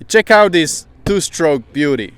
Check out this two-stroke beauty.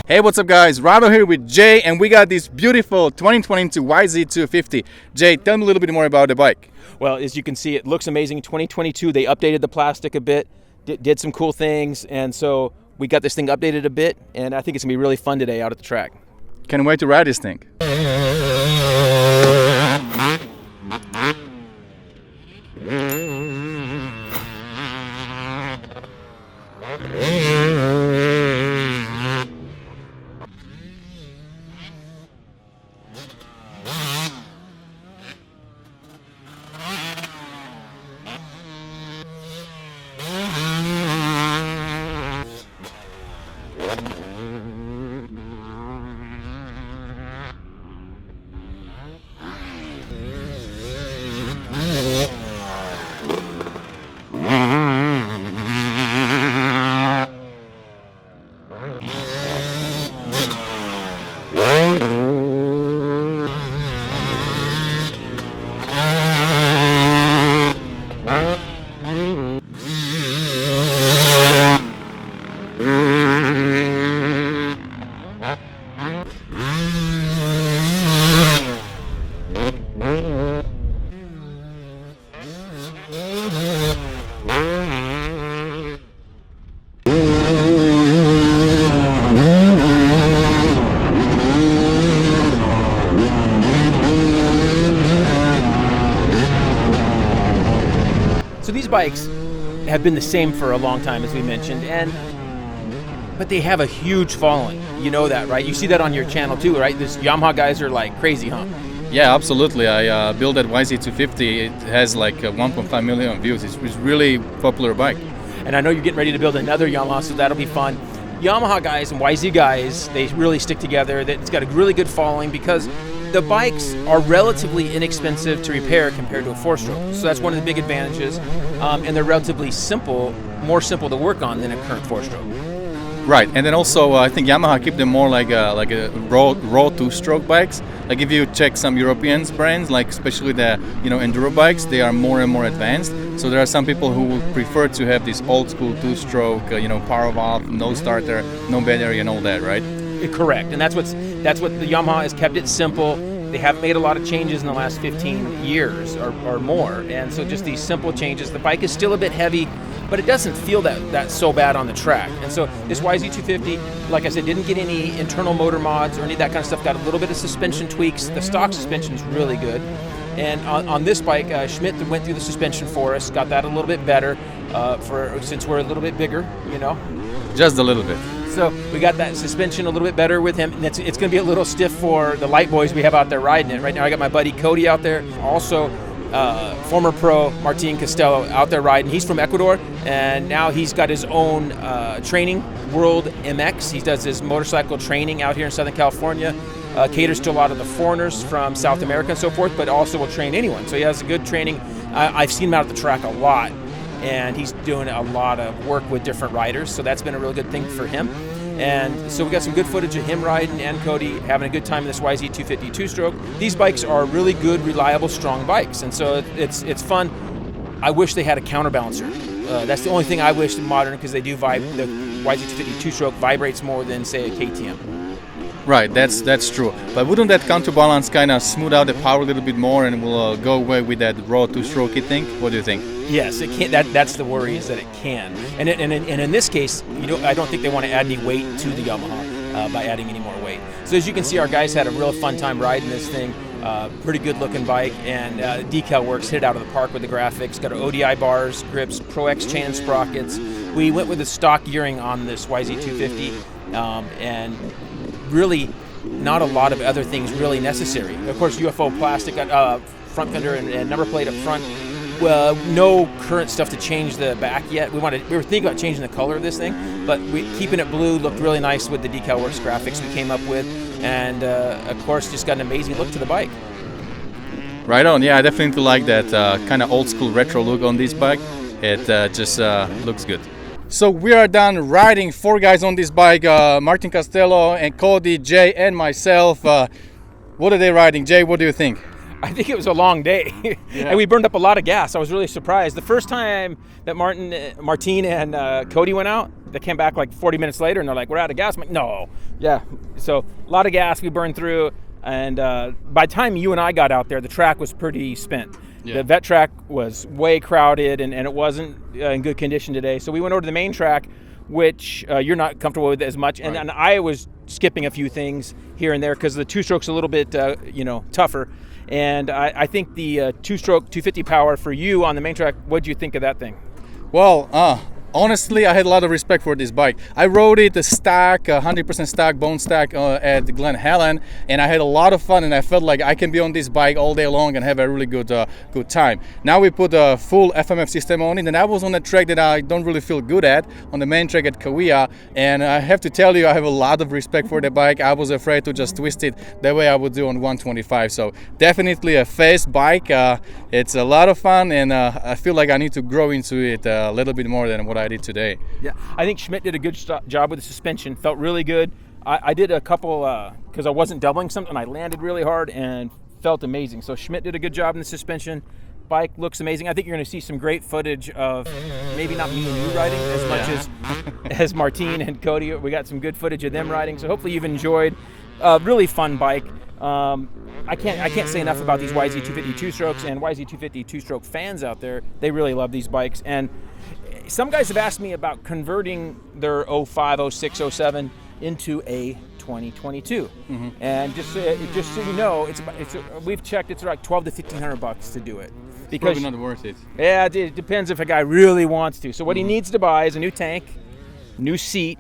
Hey, what's up guys? Rado here with Jay, and we got this beautiful 2022 YZ250. Jay, tell me a little bit more about the bike. Well, as you can see, it looks amazing. 2022, they updated the plastic a bit, did some cool things, and so we got this thing updated a bit, and I think it's gonna be really fun today out at the track. Can't wait to ride this thing. So these bikes have been the same for a long time, as we mentioned, but they have a huge following. You know that, right? You see that on your channel too, right? This Yamaha guys are like crazy, huh? Yeah, absolutely. I built that YZ250. It has like 1.5 million views. It's really popular bike. And I know you're getting ready to build another Yamaha, so that'll be fun. Yamaha guys and YZ guys, they really stick together. It's got a really good following because the bikes are relatively inexpensive to repair compared to a four-stroke. So that's one of the big advantages. And they're relatively simple, more simple to work on than a current four-stroke. Right, and then also I think Yamaha keep them more like a raw two-stroke bikes. Like if you check some European brands, like especially the enduro bikes, they are more and more advanced. So there are some people who would prefer to have this old school two-stroke, power valve, no starter, no battery, and all that, right? Correct, and that's what the Yamaha has kept it simple. They haven't made a lot of changes in the last 15 years or more, and so just these simple changes. The bike is still a bit heavy, but it doesn't feel that so bad on the track. And so this YZ250, like I said, didn't get any internal motor mods or any of that kind of stuff. Got a little bit of suspension tweaks. The stock suspension is really good. And on this bike, Schmidt went through the suspension for us, got that a little bit better since we're a little bit bigger, Just a little bit. So we got that suspension a little bit better with him. And it's going to be a little stiff for the light boys we have out there riding it. Right now I got my buddy Cody out there, also former pro Martin Costello out there riding. He's from Ecuador, and now he's got his own training, World MX. He does his motorcycle training out here in Southern California. Caters to a lot of the foreigners from South America and so forth, but also will train anyone. So he has a good training. I've seen him out at the track a lot, and he's doing a lot of work with different riders, so that's been a really good thing for him. And so we got some good footage of him riding and Cody having a good time in this YZ250 two-stroke. These bikes are really good, reliable, strong bikes, and so it's fun. I wish they had a counterbalancer. That's the only thing I wish modern, because they do the YZ250 two-stroke vibrates more than, say, a KTM. Right, that's true. But wouldn't that counterbalance kind of smooth out the power a little bit more, and will go away with that raw two-stroke, you think? What do you think? Yes, it can. That's the worry, is that it can. And in this case, I don't think they want to add any weight to the Yamaha by adding any more weight. So as you can see, our guys had a real fun time riding this thing. Pretty good looking bike, and decal works, hit it out of the park with the graphics. Got our ODI bars, grips, Pro X chain sprockets. We went with the stock gearing on this YZ250, and really not a lot of other things really necessary. Of course, UFO plastic, front fender and number plate up front. Well, no current stuff to change the back yet. We were thinking about changing the color of this thing, but keeping it blue looked really nice with the decal works graphics we came up with, and of course just got an amazing look to the bike. Right on. Yeah, I definitely like that kind of old school retro look on this bike. It just looks good. So we are done riding, 4 guys on this bike, Martin Costello and Cody, Jay and myself. What are they riding? Jay, what do you think? I think it was a long day, and we burned up a lot of gas. I was really surprised. The first time that Martin and Cody went out, they came back like 40 minutes later, and they're like, "We're out of gas." I'm like, "No, yeah." So a lot of gas we burned through, and by the time you and I got out there, the track was pretty spent. Yeah. The vet track was way crowded, and it wasn't in good condition today. So we went over to the main track, which you're not comfortable with as much, and I was skipping a few things here and there because the two-stroke's a little bit tougher. And I think the two-stroke 250 power for you on the main track, what do you think of that thing? Well, honestly, I had a lot of respect for this bike. I rode it a stack, 100% stack, bone stack at Glen Helen, and I had a lot of fun, and I felt like I can be on this bike all day long and have a really good time. Now we put a full FMF system on it, and I was on a track that I don't really feel good at, on the main track at Kauai, and I have to tell you, I have a lot of respect for the bike. I was afraid to just twist it the way I would do on 125, so definitely a fast bike. It's a lot of fun, and I feel like I need to grow into it a little bit more than what I did today. Yeah, I think Schmidt did a good job with the suspension. Felt really good. I did a couple because I wasn't doubling something. I landed really hard and felt amazing. So Schmidt did a good job in the suspension. Bike looks amazing. I think you're going to see some great footage of maybe not me and you riding as much as Martine and Cody. We got some good footage of them riding. So hopefully you've enjoyed a really fun bike. I can't say enough about these YZ250 two-strokes, and YZ250 two-stroke fans out there. They really love these bikes. And some guys have asked me about converting their 05, 06, 07 into a 2022. Mm-hmm. And just so you know, we've checked, it's like $1,200 to $1,500 to do it. Because probably not worth it. Yeah, it depends if a guy really wants to. So what he needs to buy is a new tank, new seat,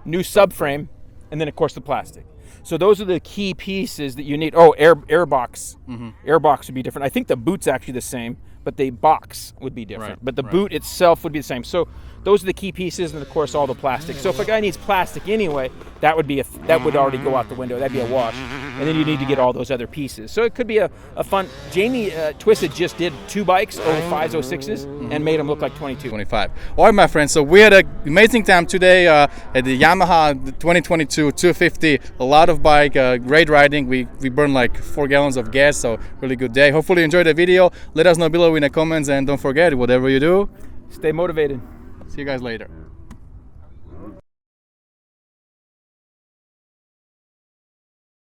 new subframe, and then of course the plastic. So those are the key pieces that you need. Oh, air box. Mm-hmm. Air box would be different. I think the boot's actually the same, but the box would be different. Right. But the boot itself would be the same. So those are the key pieces, and of course all the plastic. So if a guy needs plastic anyway, that would already go out the window. That'd be a wash. And then you need to get all those other pieces. So it could be a fun. Jamie Twisted just did 2 bikes, 05s, 06s, and made them look like 22. 25. All right, my friends. So we had an amazing time today at the Yamaha 2022 250. A lot of bike, great riding. We burned like 4 gallons of gas, so really good day. Hopefully you enjoyed the video. Let us know below in the comments, and don't forget, whatever you do, stay motivated. See you guys later.